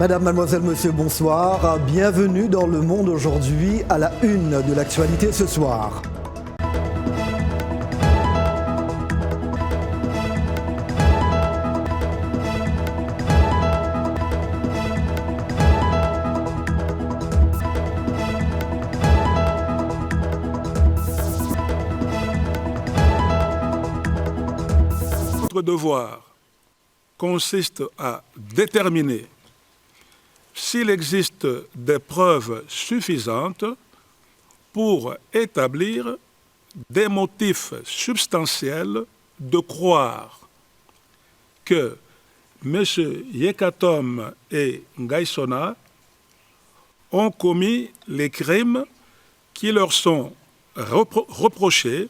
Madame, mademoiselle, monsieur, bonsoir. Bienvenue dans Le Monde aujourd'hui, à la une de l'actualité ce soir. Notre devoir consiste à déterminer s'il existe des preuves suffisantes pour établir des motifs substantiels de croire que M. Yekatom et Ngaïsona ont commis les crimes qui leur sont reprochés.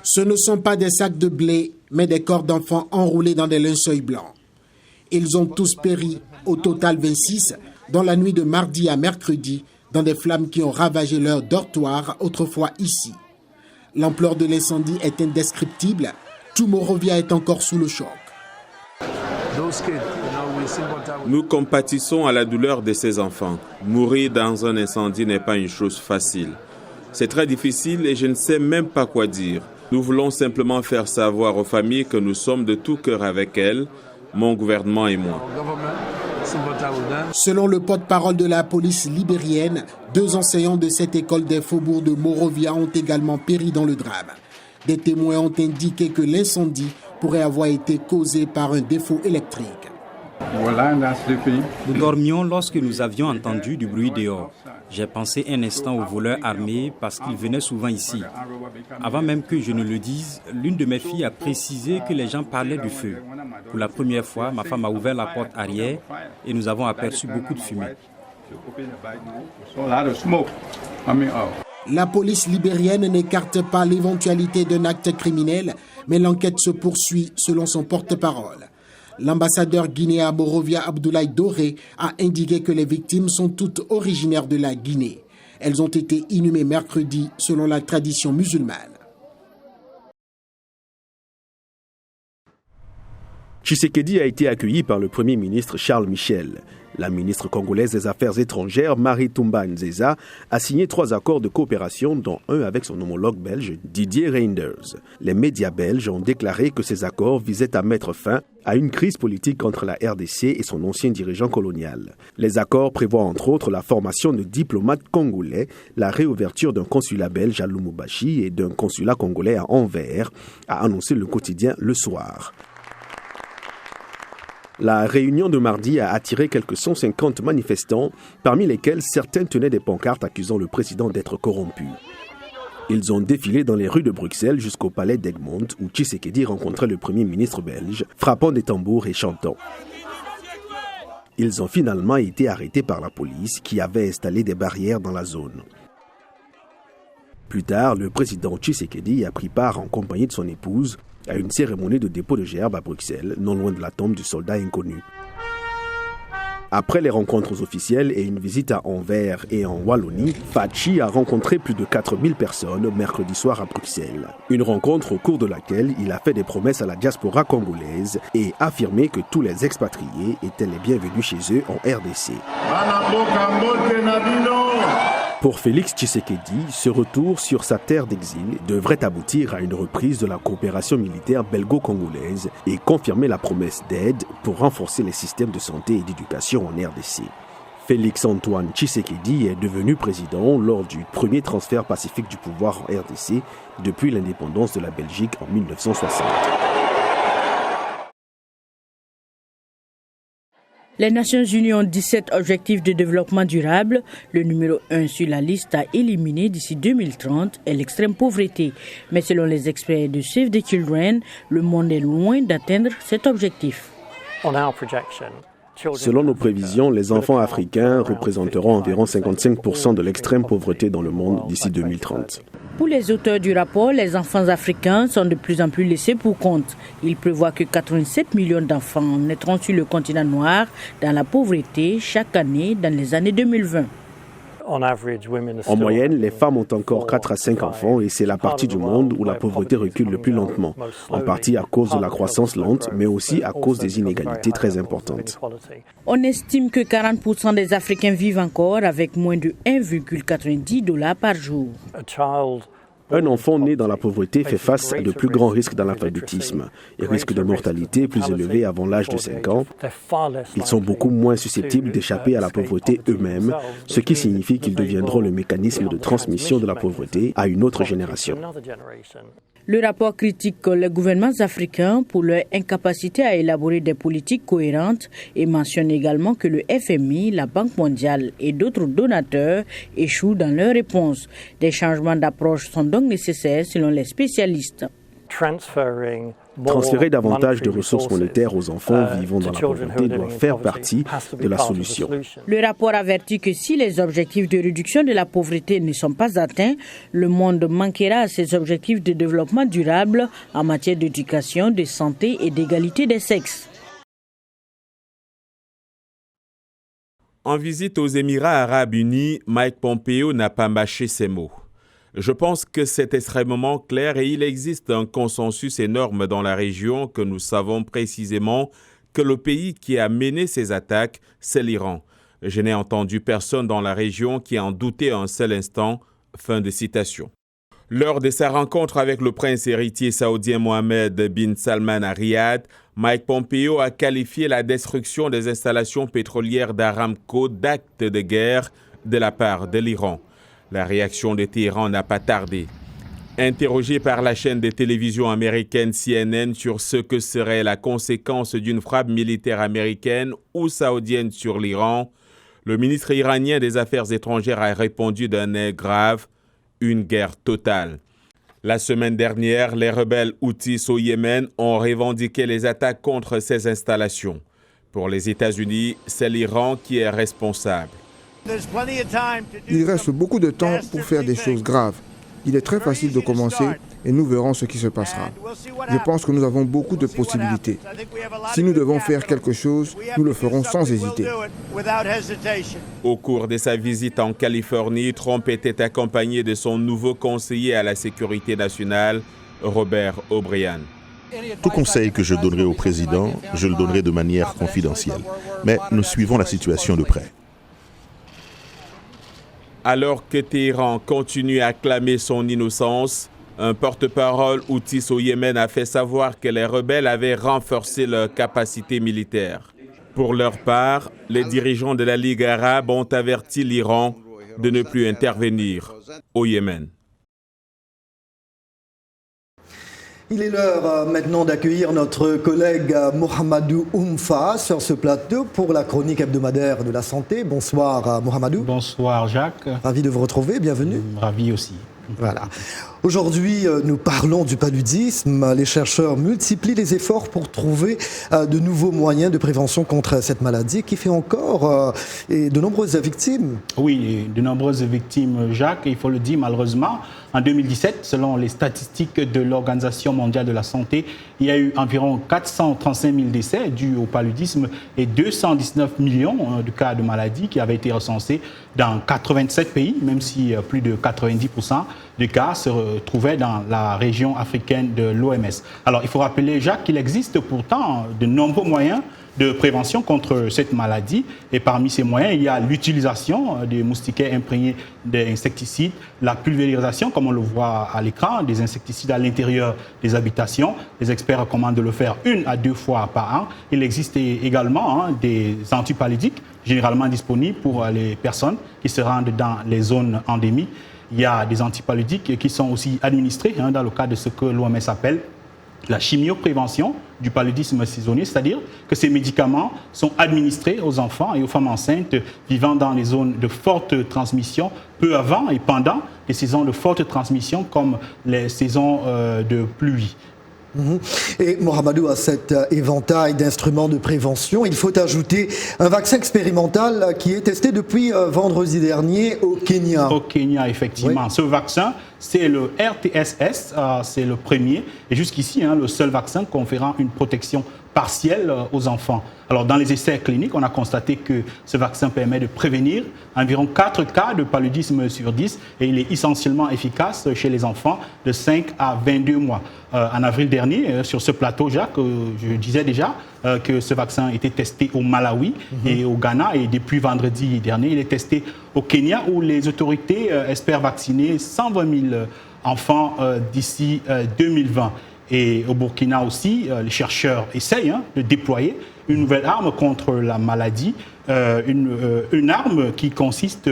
Ce ne sont pas des sacs de blé, mais des corps d'enfants enroulés dans des linceuls blancs. Ils ont tous péri, au total 26, dans la nuit de mardi à mercredi, dans des flammes qui ont ravagé leur dortoir, autrefois ici. L'ampleur de l'incendie est indescriptible. Tout Monrovia est encore sous le choc. Nous compatissons à la douleur de ces enfants. Mourir dans un incendie n'est pas une chose facile. C'est très difficile et je ne sais même pas quoi dire. Nous voulons simplement faire savoir aux familles que nous sommes de tout cœur avec elles, mon gouvernement et moi. Selon le porte-parole de la police libérienne, 2 enseignants de cette école des faubourgs de Monrovia ont également péri dans le drame. Des témoins ont indiqué que l'incendie pourrait avoir été causé par un défaut électrique. Nous dormions lorsque nous avions entendu du bruit dehors. J'ai pensé un instant aux voleurs armés parce qu'ils venaient souvent ici. Avant même que je ne le dise, l'une de mes filles a précisé que les gens parlaient du feu. Pour la première fois, ma femme a ouvert la porte arrière et nous avons aperçu beaucoup de fumée. La police libérienne n'écarte pas l'éventualité d'un acte criminel, mais l'enquête se poursuit selon son porte-parole. L'ambassadeur guinéen à Monrovia, Abdoulaye Doré, a indiqué que les victimes sont toutes originaires de la Guinée. Elles ont été inhumées mercredi selon la tradition musulmane. Tshisekedi a été accueilli par le Premier ministre Charles Michel. La ministre congolaise des Affaires étrangères, Marie-Toumba Nzeza, a signé 3 accords de coopération, dont un avec son homologue belge, Didier Reynders. Les médias belges ont déclaré que ces accords visaient à mettre fin à une crise politique entre la RDC et son ancien dirigeant colonial. Les accords prévoient entre autres la formation de diplomates congolais, la réouverture d'un consulat belge à Lubumbashi et d'un consulat congolais à Anvers, a annoncé le quotidien Le Soir. La réunion de mardi a attiré quelques 150 manifestants, parmi lesquels certains tenaient des pancartes accusant le président d'être corrompu. Ils ont défilé dans les rues de Bruxelles jusqu'au palais d'Egmont où Tshisekedi rencontrait le Premier ministre belge, frappant des tambours et chantant. Ils ont finalement été arrêtés par la police qui avait installé des barrières dans la zone. Plus tard, le président Tshisekedi a pris part en compagnie de son épouse à une cérémonie de dépôt de gerbes à Bruxelles, non loin de la tombe du soldat inconnu. Après les rencontres officielles et une visite à Anvers et en Wallonie, Fachi a rencontré plus de 4000 personnes mercredi soir à Bruxelles. Une rencontre au cours de laquelle il a fait des promesses à la diaspora congolaise et affirmé que tous les expatriés étaient les bienvenus chez eux en RDC. Pour Félix Tshisekedi, ce retour sur sa terre d'exil devrait aboutir à une reprise de la coopération militaire belgo-congolaise et confirmer la promesse d'aide pour renforcer les systèmes de santé et d'éducation en RDC. Félix Antoine Tshisekedi est devenu président lors du premier transfert pacifique du pouvoir en RDC depuis l'indépendance de la Belgique en 1960. Les Nations Unies ont 17 objectifs de développement durable. Le numéro 1 sur la liste à éliminer d'ici 2030 est l'extrême pauvreté. Mais selon les experts de Save the Children, le monde est loin d'atteindre cet objectif. Selon nos prévisions, les enfants africains représenteront environ 55% de l'extrême pauvreté dans le monde d'ici 2030. Pour les auteurs du rapport, les enfants africains sont de plus en plus laissés pour compte. Ils prévoient que 87 millions d'enfants naîtront sur le continent noir dans la pauvreté chaque année dans les années 2020. En moyenne, les femmes ont encore 4 à 5 enfants et c'est la partie du monde où la pauvreté recule le plus lentement, en partie à cause de la croissance lente, mais aussi à cause des inégalités très importantes. On estime que 40% des Africains vivent encore avec moins de 1,90 $ par jour. Un enfant né dans la pauvreté fait face à de plus grands risques d'analphabétisme et risques de mortalité plus élevés avant l'âge de 5 ans. Ils sont beaucoup moins susceptibles d'échapper à la pauvreté eux-mêmes, ce qui signifie qu'ils deviendront le mécanisme de transmission de la pauvreté à une autre génération. Le rapport critique les gouvernements africains pour leur incapacité à élaborer des politiques cohérentes et mentionne également que le FMI, la Banque mondiale et d'autres donateurs échouent dans leur réponse. Des changements d'approche sont donc nécessaires selon les spécialistes. Transférer davantage de ressources monétaires aux enfants vivant dans la pauvreté doit faire partie de la solution. Le rapport avertit que si les objectifs de réduction de la pauvreté ne sont pas atteints, le monde manquera à ses objectifs de développement durable en matière d'éducation, de santé et d'égalité des sexes. En visite aux Émirats arabes unis, Mike Pompeo n'a pas mâché ses mots. Je pense que c'est extrêmement clair et il existe un consensus énorme dans la région que nous savons précisément que le pays qui a mené ces attaques, c'est l'Iran. Je n'ai entendu personne dans la région qui en doutait un seul instant. Fin de citation. Lors de sa rencontre avec le prince héritier saoudien Mohammed bin Salman à Riyad, Mike Pompeo a qualifié la destruction des installations pétrolières d'Aramco d'acte de guerre de la part de l'Iran. La réaction de Téhéran n'a pas tardé. Interrogé par la chaîne de télévision américaine CNN sur ce que serait la conséquence d'une frappe militaire américaine ou saoudienne sur l'Iran, le ministre iranien des Affaires étrangères a répondu d'un air grave, une guerre totale. La semaine dernière, les rebelles Houthis au Yémen ont revendiqué les attaques contre ces installations. Pour les États-Unis, c'est l'Iran qui est responsable. Il reste beaucoup de temps pour faire des choses graves. Il est très facile de commencer et nous verrons ce qui se passera. Je pense que nous avons beaucoup de possibilités. Si nous devons faire quelque chose, nous le ferons sans hésiter. Au cours de sa visite en Californie, Trump était accompagné de son nouveau conseiller à la sécurité nationale, Robert O'Brien. Tout conseil que je donnerai au président, je le donnerai de manière confidentielle. Mais nous suivons la situation de près. Alors que Téhéran continue à clamer son innocence, un porte-parole Houthis au Yémen a fait savoir que les rebelles avaient renforcé leur capacité militaire. Pour leur part, les dirigeants de la Ligue arabe ont averti l'Iran de ne plus intervenir au Yémen. Il est l'heure maintenant d'accueillir notre collègue Mohamedou Oumfa sur ce plateau pour la chronique hebdomadaire de la santé. Bonsoir Mohamedou. Bonsoir Jacques. Ravi de vous retrouver, bienvenue. Ravi aussi. Voilà. Aujourd'hui, nous parlons du paludisme. Les chercheurs multiplient les efforts pour trouver de nouveaux moyens de prévention contre cette maladie qui fait encore de nombreuses victimes. Oui, de nombreuses victimes, Jacques. Il faut le dire, malheureusement, en 2017, selon les statistiques de l'Organisation mondiale de la santé, il y a eu environ 435 000 décès dus au paludisme et 219 millions de cas de maladie qui avaient été recensés dans 87 pays, même si plus de 90% des cas se trouvaient dans la région africaine de l'OMS. Alors, il faut rappeler, Jacques, qu'il existe pourtant de nombreux moyens de prévention contre cette maladie. Et parmi ces moyens, il y a l'utilisation des moustiquaires imprégnés d'insecticides, la pulvérisation, comme on le voit à l'écran, des insecticides à l'intérieur des habitations. Les experts recommandent de le faire 1 à 2 fois par an. Il existe également des antipaludiques, généralement disponibles pour les personnes qui se rendent dans les zones endémiques. Il y a des antipaludiques qui sont aussi administrés dans le cadre de ce que l'OMS appelle la chimioprévention du paludisme saisonnier, c'est-à-dire que ces médicaments sont administrés aux enfants et aux femmes enceintes vivant dans les zones de forte transmission, peu avant et pendant les saisons de forte transmission comme les saisons de pluie. Et Mohamedou, à cet éventail d'instruments de prévention, il faut ajouter un vaccin expérimental qui est testé depuis vendredi dernier au Kenya. Au Kenya, effectivement. Oui. Ce vaccin, c'est le RTSS, c'est le premier, et jusqu'ici, le seul vaccin conférant une protection partielle aux enfants. Alors, dans les essais cliniques, on a constaté que ce vaccin permet de prévenir environ 4 cas de paludisme sur 10 et il est essentiellement efficace chez les enfants de 5 à 22 mois. En avril dernier, sur ce plateau, Jacques, je disais déjà que ce vaccin était testé au Malawi et au Ghana et depuis vendredi dernier, il est testé au Kenya où les autorités espèrent vacciner 120 000 enfants d'ici 2020. Et au Burkina aussi, les chercheurs essayent de déployer une nouvelle arme contre la maladie, une arme qui consiste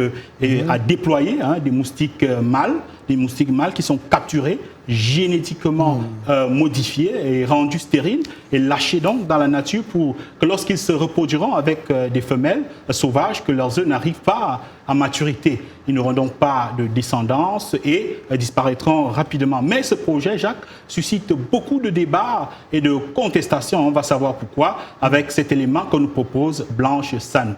à déployer des moustiques mâles qui sont capturés, génétiquement modifiés et rendus stériles et lâchés donc dans la nature pour que lorsqu'ils se reproduiront avec des femelles sauvages, que leurs œufs n'arrivent pas à maturité. Ils n'auront donc pas de descendance et disparaîtront rapidement. Mais ce projet, Jacques, suscite beaucoup de débats et de contestations. On va savoir pourquoi avec cet élément que nous propose Blanche Sanou.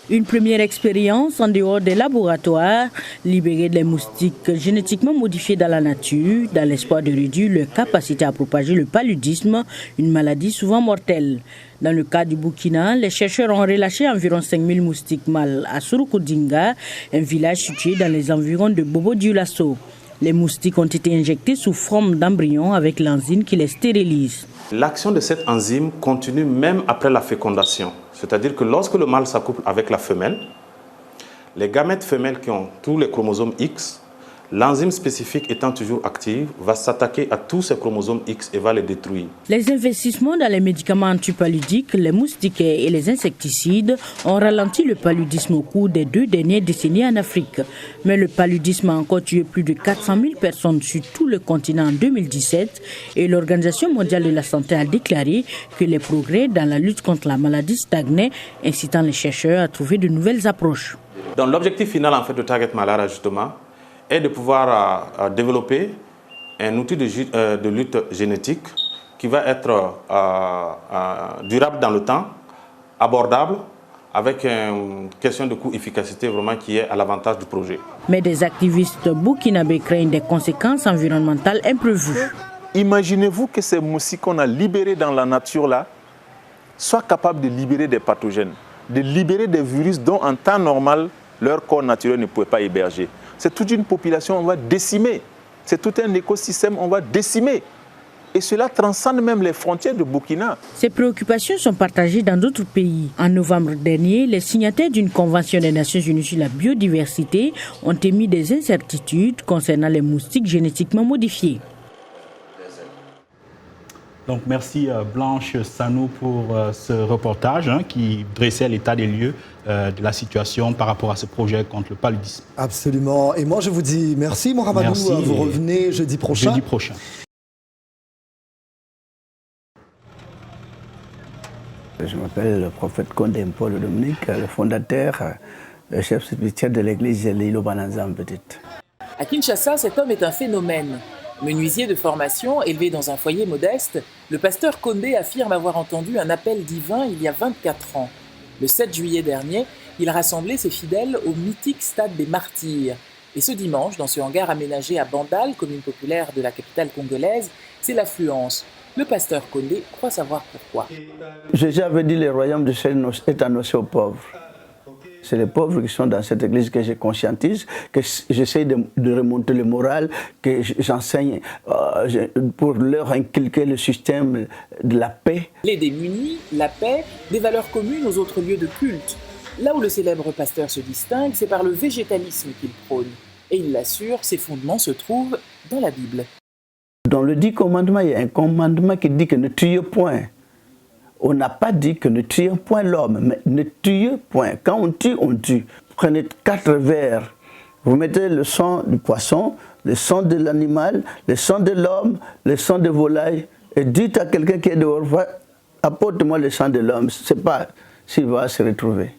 Une première expérience en dehors des laboratoires, libérer des moustiques génétiquement modifiés dans la nature, dans l'espoir de réduire leur capacité à propager le paludisme, une maladie souvent mortelle. Dans le cas du Burkina, les chercheurs ont relâché environ 5000 moustiques mâles à Surukudinga, un village situé dans les environs de Bobo-Dioulasso. Les moustiques ont été injectés sous forme d'embryons avec l'enzyme qui les stérilise. L'action de cette enzyme continue même après la fécondation. C'est-à-dire que lorsque le mâle s'accouple avec la femelle, les gamètes femelles qui ont tous les chromosomes X, l'enzyme spécifique étant toujours active, va s'attaquer à tous ces chromosomes X et va les détruire. Les investissements dans les médicaments antipaludiques, les moustiquaires et les insecticides ont ralenti le paludisme au cours des 2 dernières décennies en Afrique. Mais le paludisme a encore tué plus de 400 000 personnes sur tout le continent en 2017 et l'Organisation mondiale de la santé a déclaré que les progrès dans la lutte contre la maladie stagnaient, incitant les chercheurs à trouver de nouvelles approches. Donc l'objectif final en fait de Target Malaria justement est de pouvoir développer un outil de lutte génétique qui va être durable dans le temps, abordable, avec une question de coût-efficacité vraiment qui est à l'avantage du projet. Mais des activistes burkinabés craignent des conséquences environnementales imprévues. Imaginez-vous que ces moustiques qu'on a libérés dans la nature là soient capables de libérer des pathogènes, de libérer des virus dont en temps normal leur corps naturel ne pouvait pas héberger. C'est toute une population, on va décimer. C'est tout un écosystème, on va décimer. Et cela transcende même les frontières de Burkina. Ces préoccupations sont partagées dans d'autres pays. En novembre dernier, les signataires d'une convention des Nations Unies sur la biodiversité ont émis des incertitudes concernant les moustiques génétiquement modifiés. Donc merci Blanche Sanou pour ce reportage qui dressait l'état des lieux de la situation par rapport à ce projet contre le paludisme. Absolument. Et moi je vous dis merci Mohamedou. Vous revenez jeudi prochain. Jeudi prochain. Je m'appelle le prophète Condé Paul Dominique, le fondateur, le chef spirituel de l'église Lilo Bananzam Petite. À Kinshasa, cet homme est un phénomène. Menuisier de formation, élevé dans un foyer modeste, le pasteur Condé affirme avoir entendu un appel divin il y a 24 ans. Le 7 juillet dernier, il rassemblait ses fidèles au mythique stade des Martyrs. Et ce dimanche, dans ce hangar aménagé à Bandal, commune populaire de la capitale congolaise, c'est l'affluence. Le pasteur Condé croit savoir pourquoi. Jésus avait dit que le royaume de ciel est annoncé aux pauvres. C'est les pauvres qui sont dans cette église que je conscientise, que j'essaie de remonter le moral, que j'enseigne pour leur inculquer le système de la paix. Les démunis, la paix, des valeurs communes aux autres lieux de culte. Là où le célèbre pasteur se distingue, c'est par le végétalisme qu'il prône. Et il l'assure, ses fondements se trouvent dans la Bible. Dans le 10 commandements, il y a un commandement qui dit que ne tuez point. On n'a pas dit que ne tuez point l'homme, mais ne tuez point. Quand on tue. Prenez 4 verres, vous mettez le sang du poisson, le sang de l'animal, le sang de l'homme, le sang de volaille, et dites à quelqu'un qui est dehors, apporte-moi le sang de l'homme. Je ne sais pas s'il va se retrouver.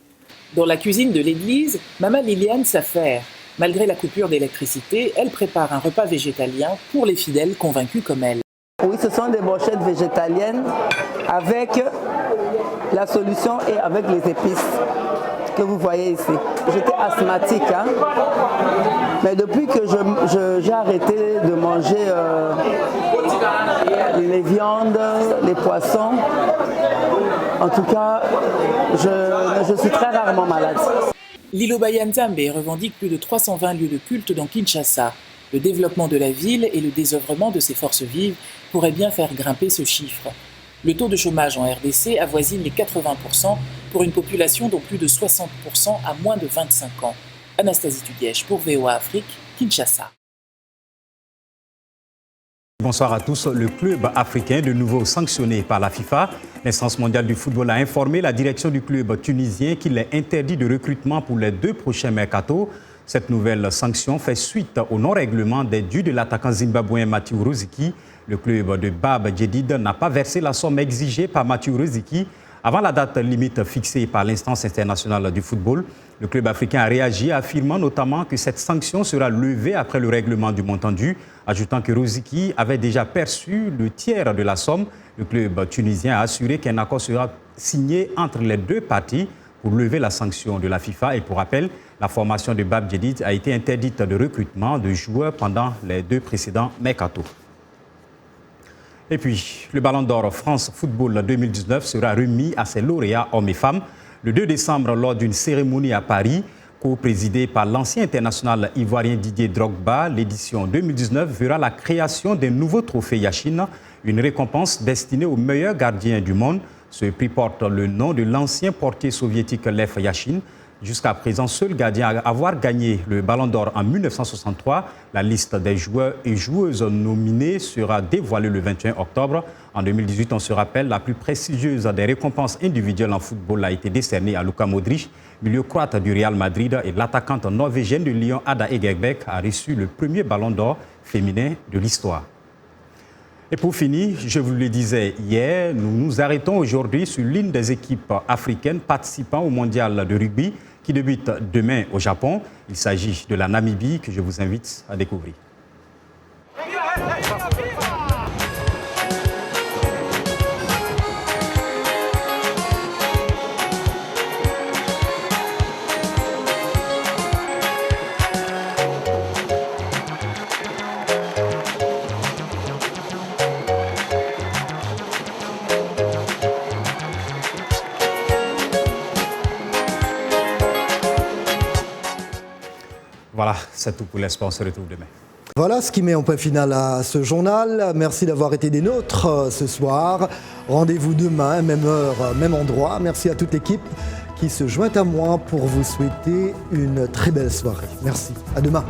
Dans la cuisine de l'église, Maman Liliane s'affaire. Malgré la coupure d'électricité, elle prépare un repas végétalien pour les fidèles convaincus comme elle. Oui, ce sont des brochettes végétaliennes avec la solution et avec les épices que vous voyez ici. J'étais asthmatique, mais depuis que j'ai arrêté de manger les viandes, les poissons, En tout cas, je suis très rarement malade. Lilo Bayanzambe revendique plus de 320 lieux de culte dans Kinshasa. Le développement de la ville et le désœuvrement de ses forces vives pourraient bien faire grimper ce chiffre. Le taux de chômage en RDC avoisine les 80% pour une population dont plus de 60% a moins de 25 ans. Anastasie Tudièche pour VOA Afrique, Kinshasa. Bonsoir à tous. Le club africain, de nouveau sanctionné par la FIFA, l'instance mondiale du football a informé la direction du club tunisien qu'il est interdit de recrutement pour les 2 prochains mercatos. Cette nouvelle sanction fait suite au non-règlement des dus de l'attaquant zimbabwéen Mathieu Rosicky. Le club de Bab Djedid n'a pas versé la somme exigée par Mathieu Rosicky avant la date limite fixée par l'instance internationale du football. Le club africain a réagi, affirmant notamment que cette sanction sera levée après le règlement du montant dû, ajoutant que Rosicky avait déjà perçu le tiers de la somme. Le club tunisien a assuré qu'un accord sera signé entre les 2 parties pour lever la sanction de la FIFA. Et pour rappel, la formation de Bab Djedid a été interdite de recrutement de joueurs pendant les 2 précédents mercatos. Et puis, le Ballon d'Or France Football 2019 sera remis à ses lauréats hommes et femmes le 2 décembre lors d'une cérémonie à Paris, co-présidée par l'ancien international ivoirien Didier Drogba. L'édition 2019 verra la création d'un nouveau trophée Yachine, une récompense destinée aux meilleurs gardiens du monde. Ce prix porte le nom de l'ancien portier soviétique Lev Yachine. Jusqu'à présent, seul gardien à avoir gagné le Ballon d'Or en 1963. La liste des joueurs et joueuses nominés sera dévoilée le 21 octobre. En 2018, on se rappelle, la plus prestigieuse des récompenses individuelles en football a été décernée à Luka Modric, milieu croate du Real Madrid, et l'attaquante norvégienne de Lyon, Ada Egerbäck, a reçu le premier Ballon d'Or féminin de l'histoire. Et pour finir, je vous le disais hier, nous nous arrêtons aujourd'hui sur l'une des équipes africaines participant au mondial de rugby qui débute demain au Japon. Il s'agit de la Namibie que je vous invite à découvrir. Voilà, c'est tout pour l'instant. On se retrouve demain. Voilà ce qui met un point final à ce journal. Merci d'avoir été des nôtres ce soir. Rendez-vous demain, même heure, même endroit. Merci à toute l'équipe qui se joint à moi pour vous souhaiter une très belle soirée. Merci. À demain.